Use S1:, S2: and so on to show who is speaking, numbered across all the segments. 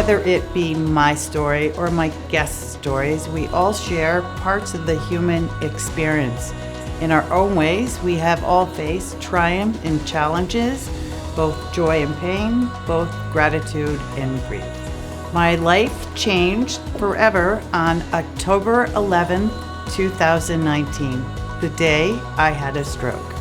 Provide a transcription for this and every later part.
S1: Whether it be my story or my guest stories, we all share parts of the human experience. In our own ways, we have all faced triumph and challenges, both joy and pain, both gratitude and grief. My life changed forever on October 11, 2019, the day I had a stroke.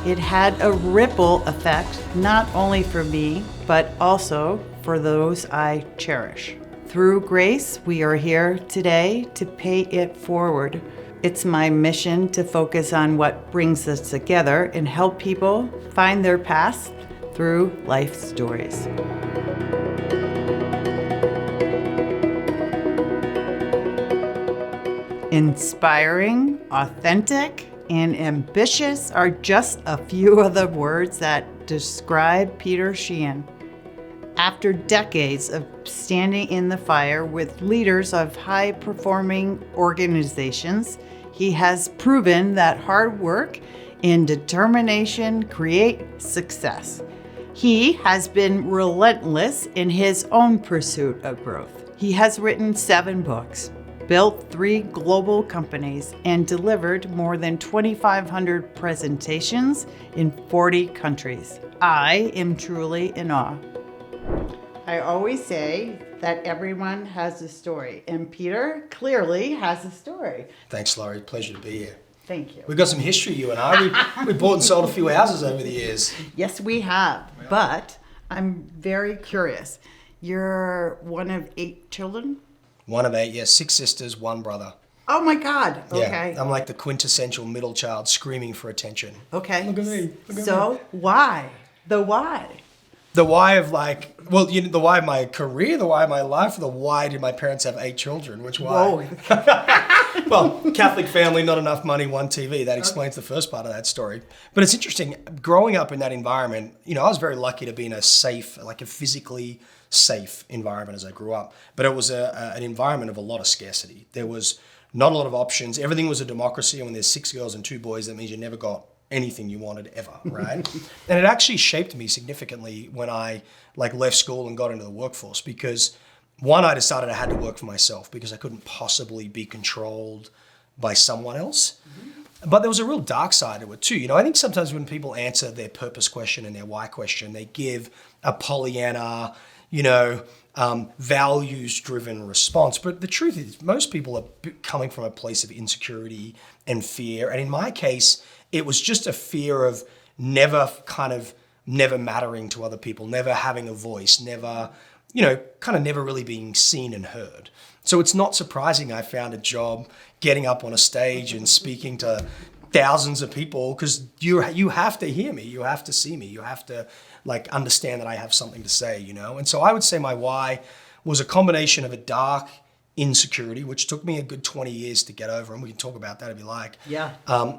S1: It had a ripple effect, not only for me, but also for those I cherish. Through grace, we are here today to pay it forward. It's my mission to focus on what brings us together and help people find their path through life stories. Inspiring, authentic, and ambitious are just a few of the words that describe Peter Sheahan. After decades of standing in the fire with leaders of high-performing organizations, he has proven that hard work and determination create success. He has been relentless in his own pursuit of growth. He has written 7 books, built 3 global companies, and delivered more than 2,500 presentations in 40 countries. I am truly in awe. I always say that everyone has a story, and Peter clearly has a story.
S2: Thanks, Laurie. Pleasure to be here.
S1: Thank you.
S2: We've got some history, you and I. We bought and sold a few houses over the years.
S1: Yes, we have, but I'm very curious. You're one of 8 children?
S2: One of 8, yes. 6 sisters, 1 brother.
S1: Oh my God. Okay.
S2: Yeah, I'm like the quintessential middle child screaming for attention.
S1: Okay.
S2: Look at me.
S1: So why? The why?
S2: The why of the why of my career, the why of my life, the why did my parents have 8 children? Which why?
S1: Whoa.
S2: Well, Catholic family, not enough money, 1 TV. That explains the first part of that story. But it's interesting, growing up in that environment, I was very lucky to be in a safe, like a physically safe environment as I grew up. But it was an environment of a lot of scarcity. There was not a lot of options. Everything was a democracy. And when there's 6 girls and 2 boys, that means you never got anything you wanted ever, right? And it actually shaped me significantly when I left school and got into the workforce, because one, I decided I had to work for myself because I couldn't possibly be controlled by someone else. Mm-hmm. But there was a real dark side to it too. I think sometimes when people answer their purpose question and their why question, they give a Pollyanna, values-driven response. But the truth is, most people are coming from a place of insecurity and fear. And in my case, it was just a fear of never mattering to other people, never having a voice, never really being seen and heard. So it's not surprising I found a job getting up on a stage and speaking to thousands of people, because you have to hear me, you have to see me, you have to understand that I have something to say, And so I would say my why was a combination of a dark insecurity, which took me a good 20 years to get over, and we can talk about that if you like.
S1: Yeah.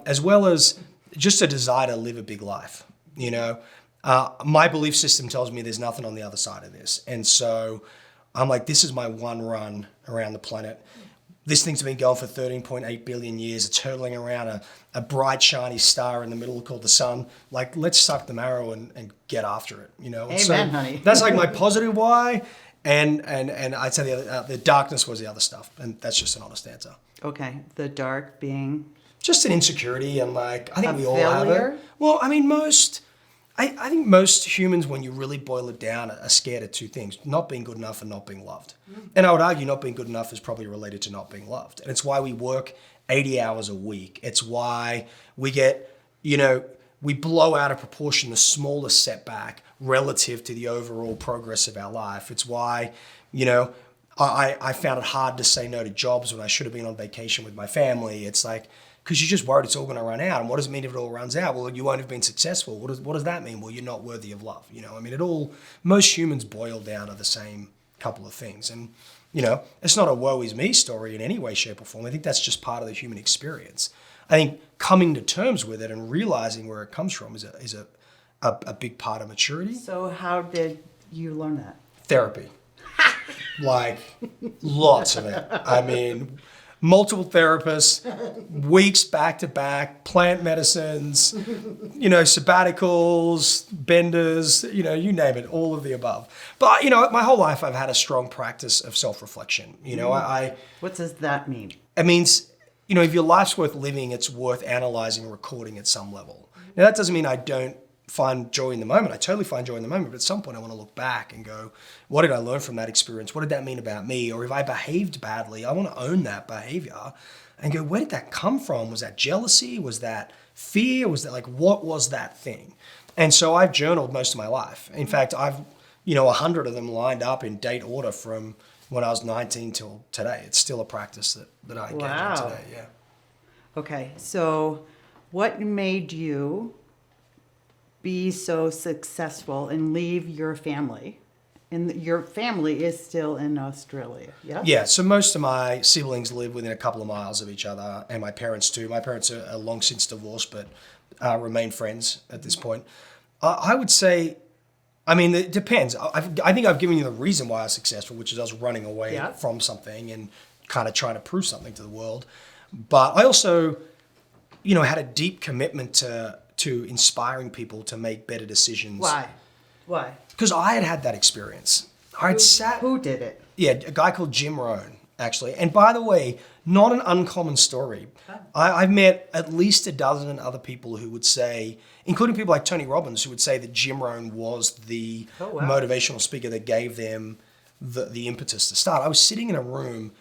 S2: As well as just a desire to live a big life. My belief system tells me there's nothing on the other side of this. And so I'm like, this is my one run around the planet. This thing's been going for 13.8 billion years. It's hurtling around a bright, shiny star in the middle called the sun. Let's suck the marrow and get after it, And
S1: Amen,
S2: so
S1: honey.
S2: That's my positive why. And I'd say the darkness was the other stuff. And that's just an honest answer.
S1: Okay. The dark being?
S2: Just an insecurity, and I think we all
S1: failure?
S2: have it. Well, I mean, I think most humans, when you really boil it down, are scared of 2 things: not being good enough and not being loved. And I would argue not being good enough is probably related to not being loved. And it's why we work 80 hours a week. It's why we get, we blow out of proportion the smallest setback relative to the overall progress of our life. It's why, I found it hard to say no to jobs when I should have been on vacation with my family. It's because you're just worried it's all going to run out. And what does it mean if it all runs out? Well, you won't have been successful. What does that mean? Well, you're not worthy of love. Most humans boil down to the same couple of things. And, it's not a woe is me story in any way, shape, or form. I think that's just part of the human experience. I think coming to terms with it and realizing where it comes from is a big part of maturity.
S1: So how did you learn that?
S2: Therapy. Lots of it. I mean, multiple therapists, weeks back to back, plant medicines, sabbaticals, benders, you name it, all of the above. But, my whole life I've had a strong practice of self-reflection.
S1: What does that mean?
S2: It means, if your life's worth living, it's worth analyzing and recording at some level. Now, that doesn't mean I don't find joy in the moment. I totally find joy in the moment, but at some point I want to look back and go, what did I learn from that experience? What did that mean about me? Or if I behaved badly, I want to own that behavior and go, where did that come from? Was that jealousy? Was that fear? Was that what was that thing? And so I've journaled most of my life. In fact, I've, 100 of them lined up in date order from when I was 19 till today. It's still a practice that I engage in today, yeah.
S1: Okay, so what made you be so successful and leave your family? And your family is still in Australia, yeah?
S2: Yeah, so most of my siblings live within a couple of miles of each other, and my parents too. My parents are long since divorced, but remain friends at this point. I would say, it depends. I think I've given you the reason why I was successful, which is I was running away from something and kind of trying to prove something to the world. But I also, had a deep commitment to inspiring people to make better decisions.
S1: Why?
S2: Because I had that experience.
S1: Who did it?
S2: Yeah, a guy called Jim Rohn, actually. And by the way, not an uncommon story. I've met at least a dozen other people who would say, including people like Tony Robbins, who would say that Jim Rohn was the motivational speaker that gave them the impetus to start. I was sitting in a room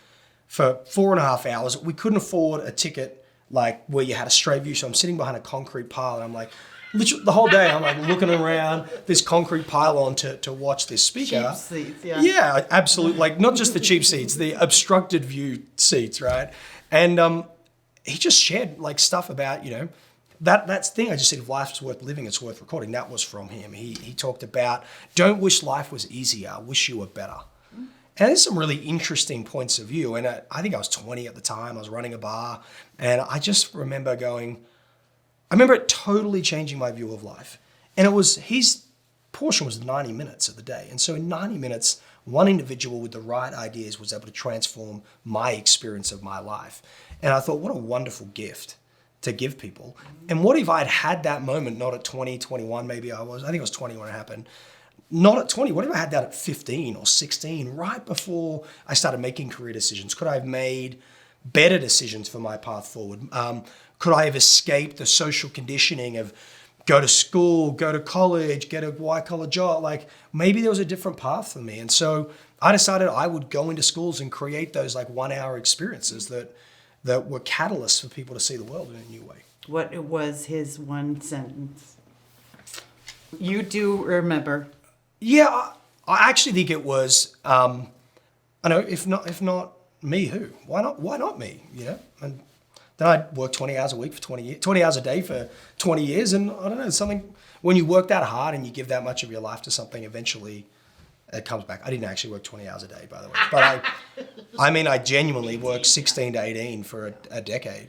S2: for 4.5 hours. We couldn't afford a ticket where you had a straight view. So I'm sitting behind a concrete pile and I'm literally the whole day I'm looking around this concrete pylon to watch this speaker.
S1: Cheap seats, yeah.
S2: Yeah, absolutely. Not just the cheap seats, the obstructed view seats, right? And he just shared stuff about, that thing I just said, if life's worth living, it's worth recording. That was from him. He talked about, don't wish life was easier, wish you were better. And there's some really interesting points of view. And I think I was 20 at the time. I was running a bar. And I just remember it totally changing my view of life. And his portion was 90 minutes of the day. And so in 90 minutes, one individual with the right ideas was able to transform my experience of my life. And I thought, what a wonderful gift to give people. And what if I'd had that moment, not at 20, 21, maybe I think it was 20 when it happened. Not at 20, what if I had that at 15 or 16, right before I started making career decisions? Could I have made better decisions for my path forward? Could I have escaped the social conditioning of go to school, go to college, get a white-collar job? Maybe there was a different path for me. And so I decided I would go into schools and create those 1-hour experiences that were catalysts for people to see the world in a new way.
S1: What was his one sentence? You do remember?
S2: Yeah, I actually think it was, I know, if not me, who? Why not me, And then I'd work 20 hours a week for 20 years, 20 hours a day for 20 years. And I don't know, something, when you work that hard and you give that much of your life to something, eventually it comes back. I didn't actually work 20 hours a day, by the way. But I genuinely worked 16 to 18 for a decade,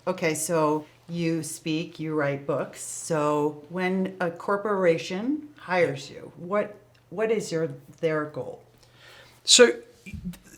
S1: Okay, so you speak, you write books. So when a corporation hires you, what is their goal?
S2: So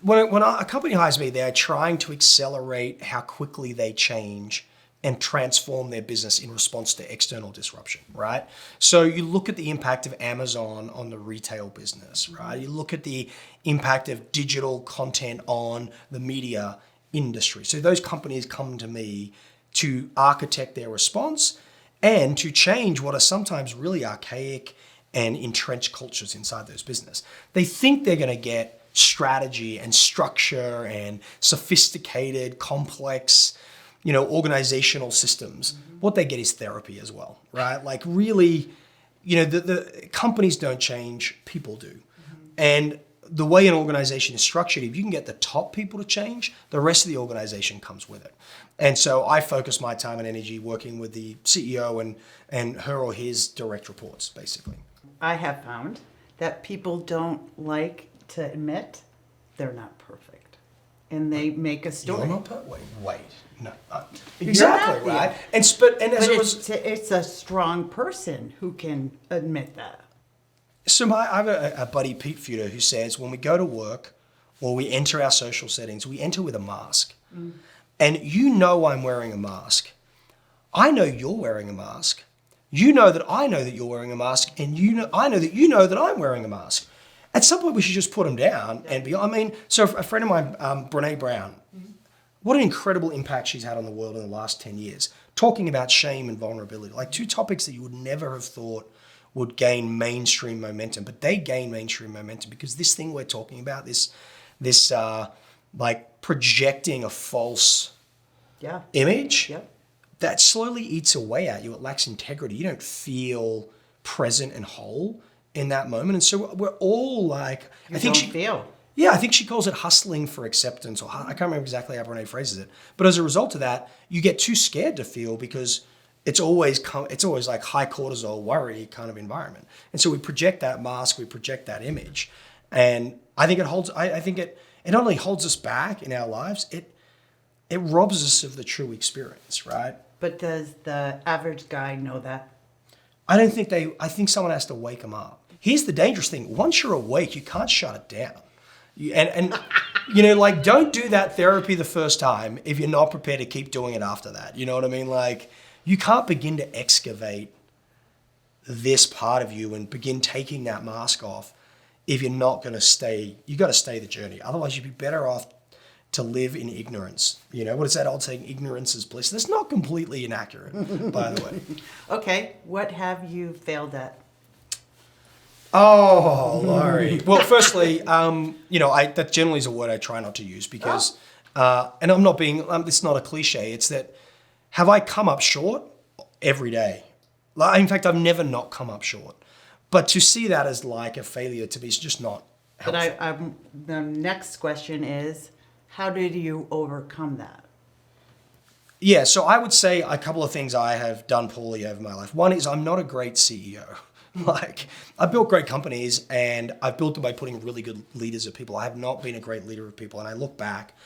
S2: when a company hires me, they're trying to accelerate how quickly they change and transform their business in response to external disruption, right? So you look at the impact of Amazon on the retail business, right? You look at the impact of digital content on the media industry. So those companies come to me to architect their response and to change what are sometimes really archaic and entrenched cultures inside those business. They think they're going to get strategy and structure and sophisticated, complex, organizational systems. Mm-hmm. What they get is therapy as well, right? Really, the companies don't change, people do. Mm-hmm. And the way an organization is structured, if you can get the top people to change, the rest of the organization comes with it. And so I focus my time and energy working with the CEO and her or his direct reports, basically.
S1: I have found that people don't like to admit they're not perfect. And they make a story.
S2: You're not perfect. Wait. No. Exactly, right?
S1: Yeah.
S2: It's
S1: a strong person who can admit that.
S2: So I have a buddy, Pete Feuder, who says when we go to work, or we enter our social settings, we enter with a mask. And you know I'm wearing a mask. I know you're wearing a mask. You know that I know that you're wearing a mask, and I know that you know that I'm wearing a mask. At some point, we should just put them down and be. I mean, so a friend of mine, Brene Brown, what an incredible impact she's had on the world in the last 10 years, talking about shame and vulnerability, like two topics that you would never have thought would gain mainstream momentum, but they gain mainstream momentum because this thing we're talking about, this like projecting a false image, that slowly eats away at you. It lacks integrity. You don't feel present and whole in that moment. And so we're all like, I think she calls it hustling for acceptance, or I can't remember exactly how Brene phrases it. But as a result of that, you get too scared to feel because it's always like high cortisol worry kind of environment. And so we project that mask, we project that image. And I think it not only holds us back in our lives, it robs us of the true experience, right?
S1: But does the average guy know that?
S2: I think someone has to wake them up. Here's the dangerous thing. Once you're awake, you can't shut it down. And you know, like, don't do that therapy the first time if you're not prepared to keep doing it after that. You know what I mean? Like, you can't begin to excavate this part of you and begin taking that mask off if you're not going to stay. You got to stay the journey. Otherwise, you'd be better off to live in ignorance. You know, what is that old saying? Ignorance is bliss. That's not completely inaccurate, by the way.
S1: Okay, what have you failed at?
S2: Oh, Laurie. Well, firstly, you know, that generally is a word I try not to use because, and I'm not being, it's not a cliche. It's that, have I come up short? Every day. Like, in fact, I've never not come up short. But to see that as like a failure to me is just not helpful.
S1: But the next question is, how did you overcome that?
S2: Yeah, so I would say a couple of things I have done poorly over my life. One is I'm not a great CEO. Like, I've built great companies and I've built them by putting really good leaders of people. I have not been a great leader of people. And I look back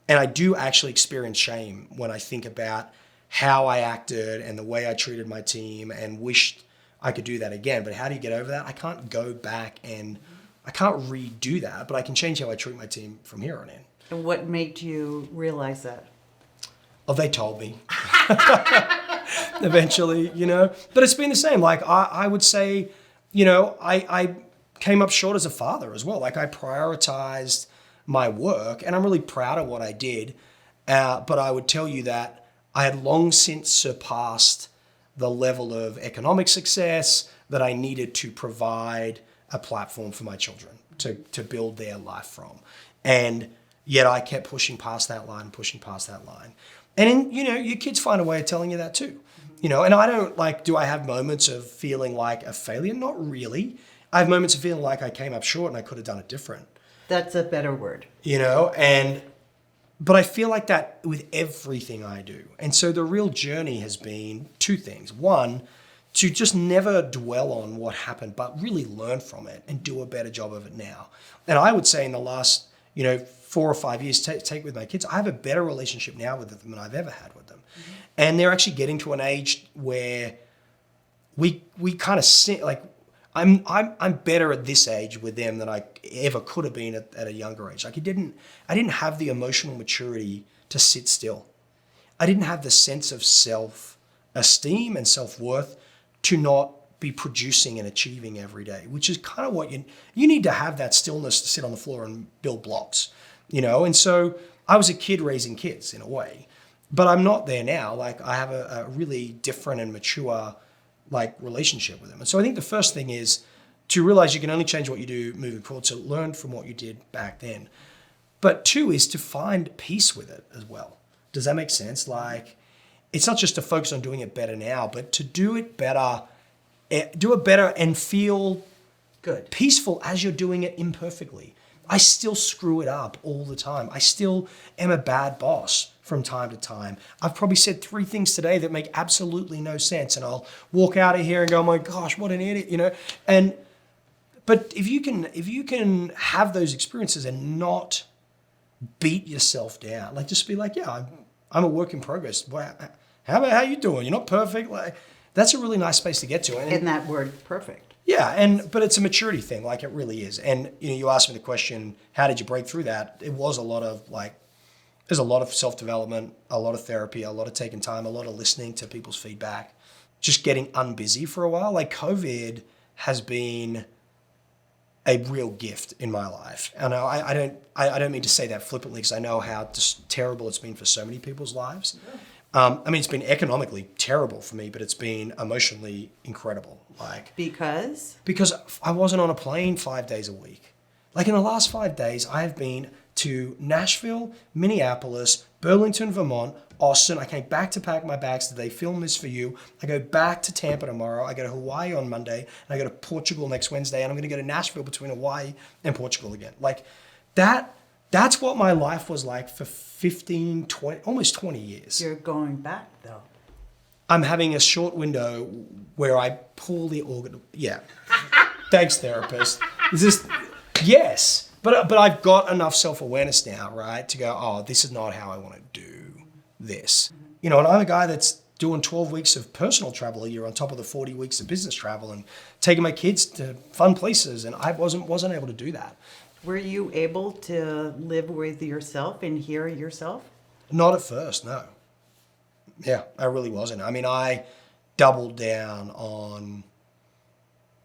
S2: and I do actually experience shame when I think about how I acted and the way I treated my team and wished I could do that again. But how do you get over that? I can't go back and I can't redo that, but I can change how I treat my team from here on in.
S1: And what made you realize that?
S2: Oh, they told me. Eventually, you know. But it's been the same. Like, I would say, you know, I came up short as a father as well. Like, I prioritized my work, and I'm really proud of what I did. But I would tell you that I had long since surpassed the level of economic success that I needed to provide a platform for my children to build their life from. And yet I kept pushing past that line. And, you know, your kids find a way of telling you that too. You know, and I don't do I have moments of feeling like a failure? Not really. I have moments of feeling like I came up short and I could have done it different.
S1: That's a better word.
S2: You know, but I feel like that with everything I do. And so the real journey has been two things. One, to just never dwell on what happened, but really learn from it and do a better job of it now. And I would say in the last, 4 or 5 years, take with my kids, I have a better relationship now with them than I've ever had with them. Mm-hmm. And they're actually getting to an age where we kind of sit, like, I'm better at this age with them than I ever could have been at a younger age. Like, I didn't have the emotional maturity to sit still. I didn't have the sense of self-esteem and self-worth to not be producing and achieving every day, which is kind of what you need to have, that stillness to sit on the floor and build blocks, And so I was a kid raising kids in a way, but I'm not there now. Like, I have a really different and mature relationship with them. And so I think the first thing is to realize you can only change what you do moving forward. So learn from what you did back then. But two is to find peace with it as well. Does that make sense? Like, it's not just to focus on doing it better now, but to do it better and feel
S1: good,
S2: peaceful as you're doing it imperfectly. I still screw it up all the time. I still am a bad boss from time to time. I've probably said 3 things today that make absolutely no sense, and I'll walk out of here and go, oh my gosh, what an idiot, But if you can have those experiences and not beat yourself down, like, just be like, yeah, I'm a work in progress. How you doing? You're not perfect. Like, that's a really nice space to get to.
S1: And that word, perfect.
S2: Yeah, but it's a maturity thing, like it really is. And you asked me the question, how did you break through that? It was a lot of there's a lot of self-development, a lot of therapy, a lot of taking time, a lot of listening to people's feedback, just getting unbusy for a while. Like COVID has been a real gift in my life. And I don't mean to say that flippantly because I know how just terrible it's been for so many people's lives. It's been economically terrible for me, but it's been emotionally incredible.
S1: Because
S2: I wasn't on a plane 5 days a week. Like in the last 5 days, I have been to Nashville, Minneapolis, Burlington, Vermont, Austin. I came back to pack my bags today, film this for you. I go back to Tampa tomorrow. I go to Hawaii on Monday, and I go to Portugal next Wednesday, and I'm going to go to Nashville between Hawaii and Portugal again. That's what my life was like for 15, 20, almost 20 years.
S1: you're going back, though.
S2: I'm having a short window where I pull the organ. Yeah. Thanks, therapist. Yes. But I've got enough self-awareness now, right, to go, oh, this is not how I want to do this. And I'm a guy that's doing 12 weeks of personal travel a year on top of the 40 weeks of business travel and taking my kids to fun places, and I wasn't able to do that.
S1: Were you able to live with yourself and hear yourself?
S2: Not at first, no. Yeah, I really wasn't. I doubled down on,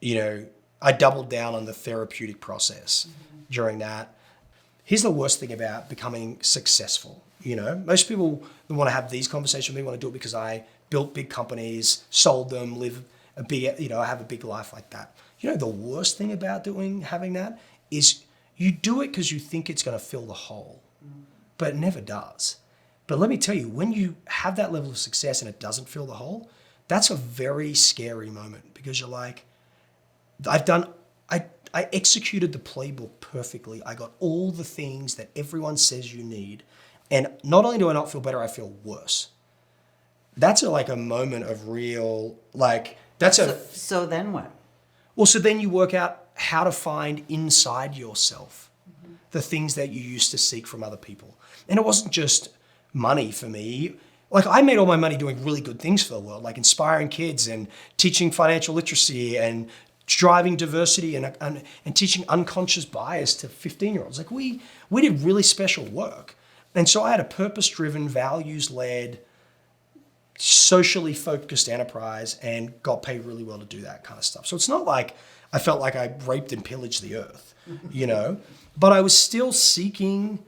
S2: the therapeutic process during that. Here's the worst thing about becoming successful. Most people want to have these conversations. They want to do it because I built big companies, sold them, live a big, I have a big life like that. The worst thing about having that is you do it because you think it's going to fill the hole, but it never does. But let me tell you, when you have that level of success and it doesn't fill the hole, that's a very scary moment because you're like, I executed the playbook perfectly. I got all the things that everyone says you need. And not only do I not feel better, I feel worse. That's a moment of real,
S1: So then what?
S2: Well, so then you work out how to find inside yourself the things that you used to seek from other people. And it wasn't just money for me. I made all my money doing really good things for the world, like inspiring kids and teaching financial literacy and driving diversity and teaching unconscious bias to 15-year-olds. We did really special work. And so I had a purpose-driven, values-led, socially focused enterprise and got paid really well to do that kind of stuff. So it's not like I felt like I raped and pillaged the earth, but I was still seeking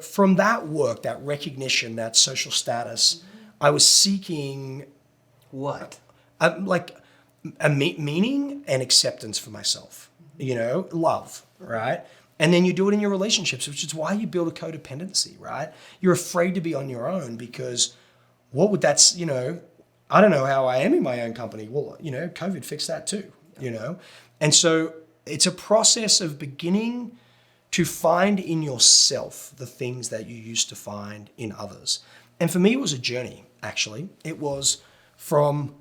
S2: from that work, that recognition, that social status, I was seeking
S1: What?
S2: a meaning and acceptance for myself, love, right? And then you do it in your relationships, which is why you build a codependency, right? You're afraid to be on your own because what would that, I don't know how I am in my own company. Well, COVID fixed that too, And so it's a process of beginning to find in yourself the things that you used to find in others. And for me, it was a journey, actually. It was from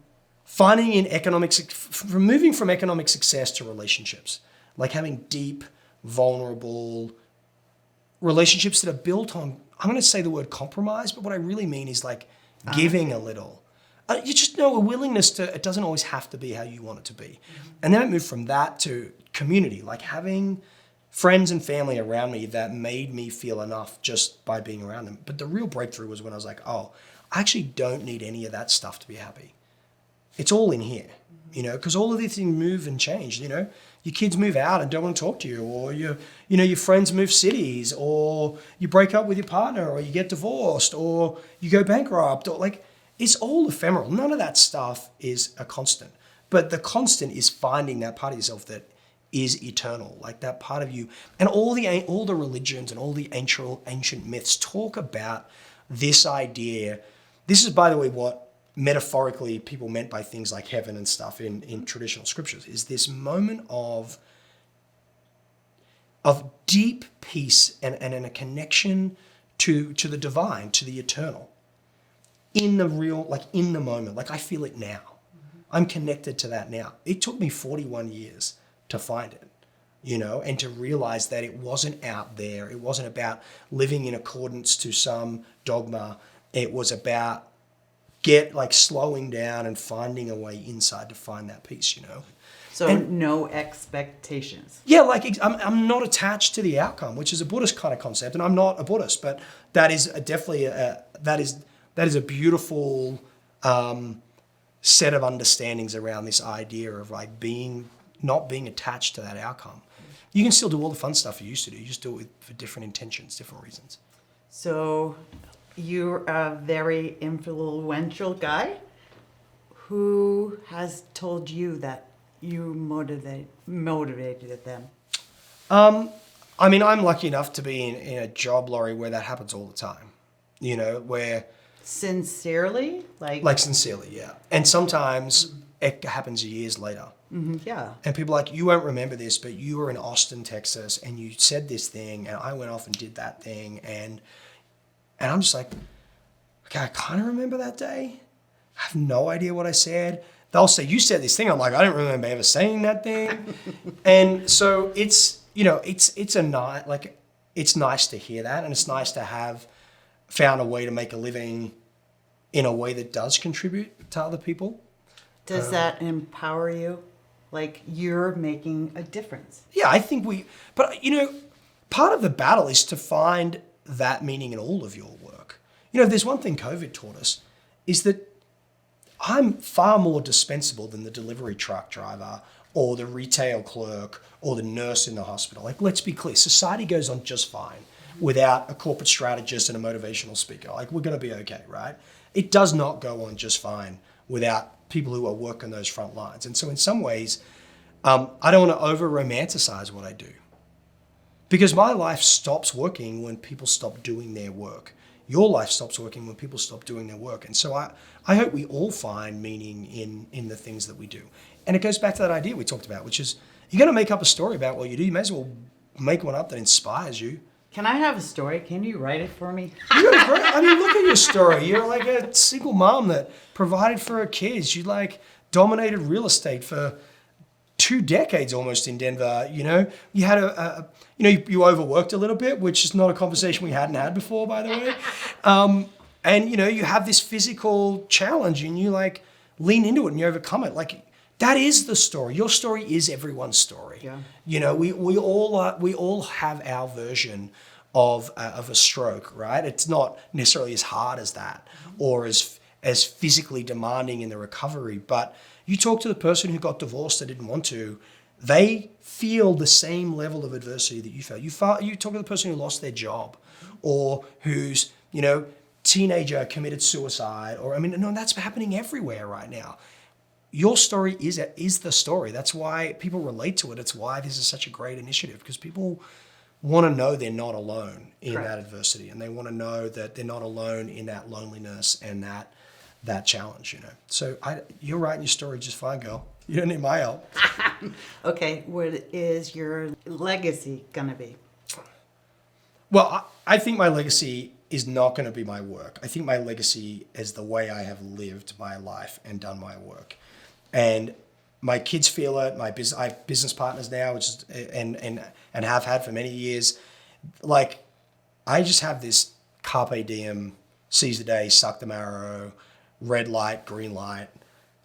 S2: moving from economic success to relationships, like having deep, vulnerable relationships that are built on, I'm going to say the word compromise, but what I really mean is giving a little. You just know a willingness to, it doesn't always have to be how you want it to be. And then I moved from that to community, like having friends and family around me that made me feel enough just by being around them. But the real breakthrough was when I was like, oh, I actually don't need any of that stuff to be happy. It's all in here, because all of these things move and change, Your kids move out and don't want to talk to you, or your friends move cities, or you break up with your partner, or you get divorced, or you go bankrupt, or it's all ephemeral. None of that stuff is a constant. But the constant is finding that part of yourself that is eternal, like that part of you. And all the religions and all the ancient myths talk about this idea. This is, by the way, what metaphorically people meant by things like heaven and stuff in traditional scriptures, is this moment of deep peace and a connection to the divine, to the eternal, in the real, in the moment. I feel it now. I'm connected to that now. It took me 41 years to find it, and to realize that it wasn't out there. It wasn't about living in accordance to some dogma. It was about get like slowing down and finding a way inside to find that peace, you know.
S1: So no expectations.
S2: Yeah, like I'm not attached to the outcome, which is a Buddhist kind of concept, and I'm not a Buddhist, but that is that is a beautiful set of understandings around this idea of like not being attached to that outcome. You can still do all the fun stuff you used to do. You just do it for different intentions, different reasons.
S1: So you're a very influential guy. Who has told you that you motivated them?
S2: I mean, I'm lucky enough to be in a job, Laurie, where that happens all the time. You know, where...
S1: Sincerely?
S2: Like sincerely, yeah. And sometimes it happens years later.
S1: Mm-hmm, yeah.
S2: And people are like, you won't remember this, but you were in Austin, Texas, and you said this thing, and I went off and did that thing. And I'm just like, okay, I kind of remember that day. I have no idea what I said. They'll say, you said this thing. I'm like, I don't remember ever saying that thing. And so it's, you know, it's nice to hear that. And it's nice to have found a way to make a living in a way that does contribute to other people.
S1: Does that empower you? Like you're making a difference.
S2: Yeah, I think but you know, part of the battle is to find that meaning in all of your work. You know, if there's one thing COVID taught us is that I'm far more dispensable than the delivery truck driver or the retail clerk or the nurse in the hospital. Like, let's be clear, society goes on just fine without a corporate strategist and a motivational speaker. Like, we're going to be okay, right? It does not go on just fine without people who are working those front lines. And so in some ways, I don't want to over-romanticize what I do because my life stops working when people stop doing their work. Your life stops working when people stop doing their work. And so I hope we all find meaning in the things that we do. And it goes back to that idea we talked about, which is you're going to make up a story about what you do. You may as well make one up that inspires you.
S1: Can I have a story? Can you write it for me?
S2: I mean, look at your story. You're like a single mom that provided for her kids. You like dominated real estate for 2 decades almost in Denver. You know, you had you overworked a little bit, which is not a conversation we hadn't had before, by the way. And you know, you have this physical challenge and you like lean into it and you overcome it. Like that is the story. Your story is everyone's story.
S1: Yeah.
S2: You know, we all have our version of a stroke, right? It's not necessarily as hard as that or as physically demanding in the recovery, but you talk to the person who got divorced that didn't want to, they feel the same level of adversity that you felt. You talk to the person who lost their job or whose, you know, teenager committed suicide or, I mean, no, that's happening everywhere right now. Your story is the story. That's why people relate to it. It's why this is such a great initiative because people want to know they're not alone in that adversity and they want to know that they're not alone in that loneliness and that challenge, you know. So you're writing your story just fine, girl. You don't need my help.
S1: Okay, what is your legacy going to be?
S2: Well, I think my legacy is not going to be my work. I think my legacy is the way I have lived my life and done my work. And my kids feel it. I have business partners now, which is and have had for many years. Like, I just have this carpe diem, seize the day, suck the marrow, red light, green light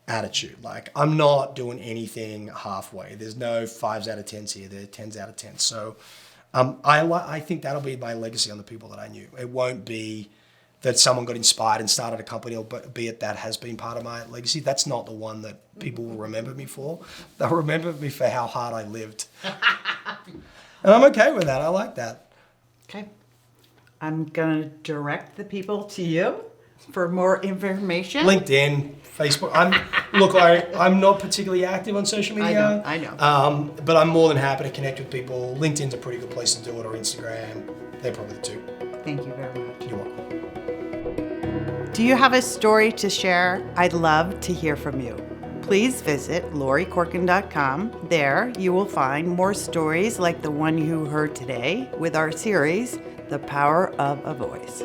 S2: attitude. Like, I'm not doing anything halfway. There's no 5s out of 10s here. There are 10s out of 10s. So I think that'll be my legacy on the people that I knew. It won't be that someone got inspired and started a company, or be it that has been part of my legacy. That's not the one that people will remember me for. They'll remember me for how hard I lived. And I'm okay with that. I like that.
S1: Okay. I'm going to direct the people to you for more information.
S2: LinkedIn, Facebook. I'm not particularly active on social media.
S1: I know.
S2: But I'm more than happy to connect with people. LinkedIn's a pretty good place to do it, or Instagram. They're probably the two.
S1: Thank you very much.
S2: You're welcome.
S1: Do you have a story to share? I'd love to hear from you. Please visit LoriCorken.com. There you will find more stories like the one you heard today with our series, The Power of a Voice.